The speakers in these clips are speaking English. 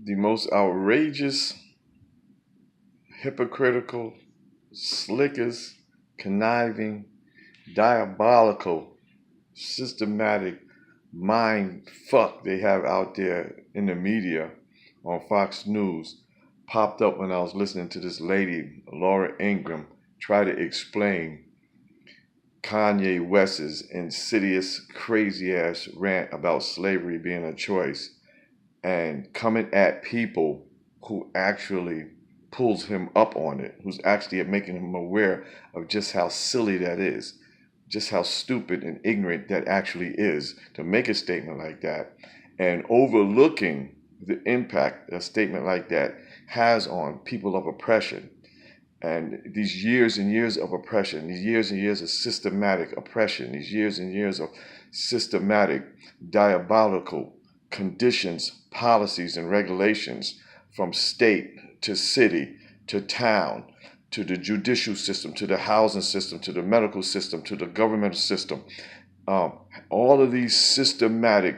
the most outrageous, hypocritical, slickest, conniving, diabolical, systematic mind fuck they have out there in the media on Fox News popped up when I was listening to this lady, Laura Ingraham, try to explain Kanye West's insidious, crazy ass rant about slavery being a choice and coming at people who actually pulls him up on it, who's actually making him aware of just how silly that is, just how stupid and ignorant that actually is to make a statement like that, and overlooking the impact a statement like that has on people of oppression. And these years and years of oppression, these years and years of systematic oppression, these years and years of systematic, diabolical conditions, policies, and regulations from state to city to town to the judicial system, to the housing system, to the medical system, to the governmental system. Um, all of these systematic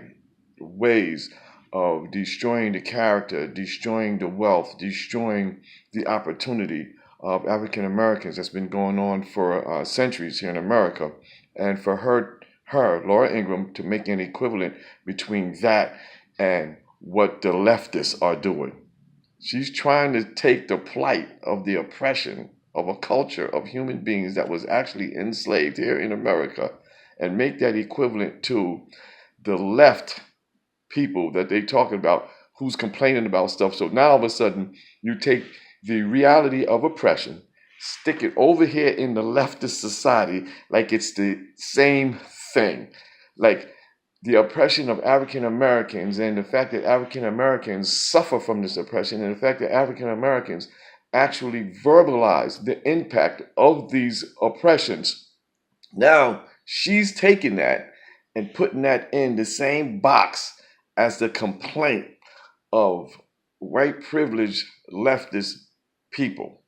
ways of destroying the character, destroying the wealth, destroying the opportunity of African Americans that's been going on for centuries here in America. And for Laura Ingraham, to make an equivalent between that and what the leftists are doing. She's trying to take the plight of the oppression of a culture of human beings that was actually enslaved here in America and make that equivalent to the left people that they talking about who's complaining about stuff. So now all of a sudden you take the reality of oppression, stick it over here in the leftist society like it's the same thing. Like the oppression of African Americans and the fact that African Americans suffer from this oppression and the fact that African Americans actually verbalize the impact of these oppressions. Now she's taking that and putting that in the same box as the complaint of white privileged leftist people.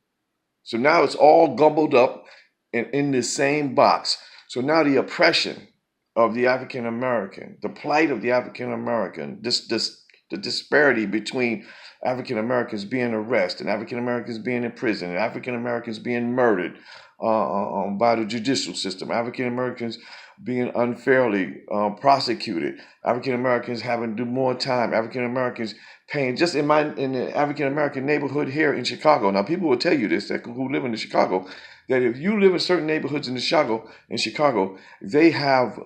So now it's all gumbled up and in the same box. So now the oppression of the African American, the plight of the African American, the disparity between African Americans being arrested, and African Americans being in prison, and African Americans being murdered by the judicial system, African Americans being unfairly prosecuted, African Americans having to do more time, African Americans paying just in the African American neighborhood here in Chicago. Now people will tell you this that who live in Chicago, that if you live in certain neighborhoods in Chicago, they have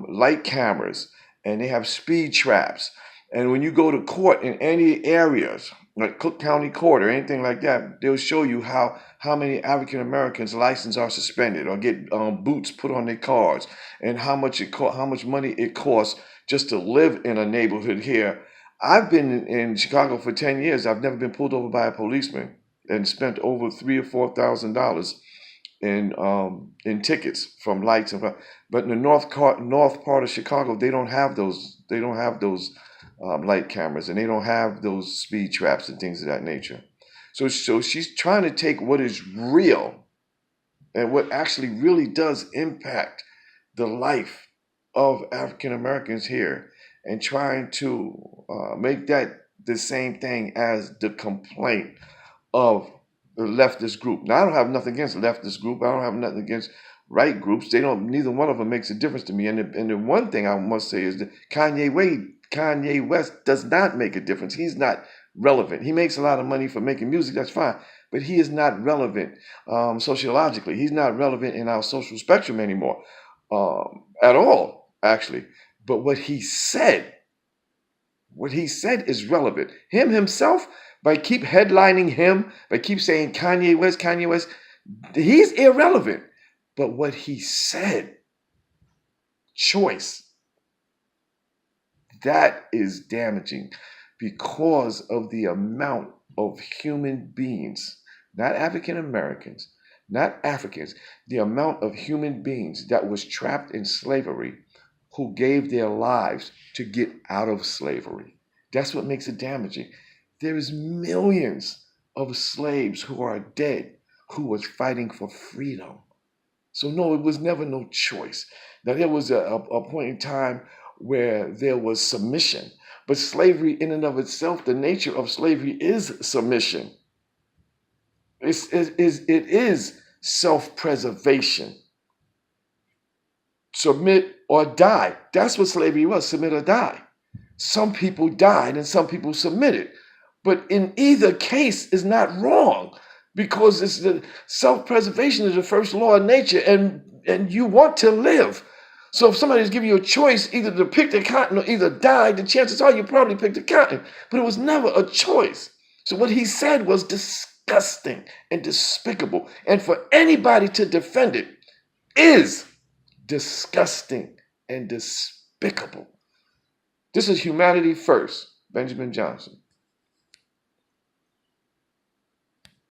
light cameras and they have speed traps. And when you go to court in any areas, like Cook County Court or anything like that, they'll show you how many African Americans' licenses are suspended or get boots put on their cars, and how much money it costs just to live in a neighborhood here. I've been in Chicago for 10 years. I've never been pulled over by a policeman and spent over $3,000 or $4,000 in tickets from lights. But in the north part of Chicago, they don't have those. They don't have those light cameras, and they don't have those speed traps and things of that nature. So she's trying to take what is real and what actually really does impact the life of African Americans here and trying to make that the same thing as the complaint of the leftist group. Now, I don't have nothing against the leftist group. I don't have nothing against right groups. They don't. Neither one of them makes a difference to me. And the one thing I must say is that Kanye West does not make a difference. He's not relevant. He makes a lot of money for making music. That's fine. But he is not relevant sociologically. He's not relevant in our social spectrum anymore at all, actually. But what he said is relevant. Him himself, by keep headlining him, by keep saying Kanye West, he's irrelevant. But what he said, choice, that is damaging because of the amount of human beings, not African Americans, not Africans, the amount of human beings that was trapped in slavery who gave their lives to get out of slavery. That's what makes it damaging. There is millions of slaves who are dead who was fighting for freedom. So no, it was never no choice. Now there was a point in time where there was submission. But slavery in and of itself, the nature of slavery is submission. It is self-preservation. Submit or die. That's what slavery was, submit or die. Some people died and some people submitted. But in either case is not wrong, because it's the self-preservation is the first law of nature, and you want to live. So if somebody's giving you a choice either to pick the cotton or either die, the chances are you probably pick the cotton. But it was never a choice. So what he said was disgusting and despicable. And for anybody to defend it is disgusting and despicable. This is Humanity First, Benjamin Johnson.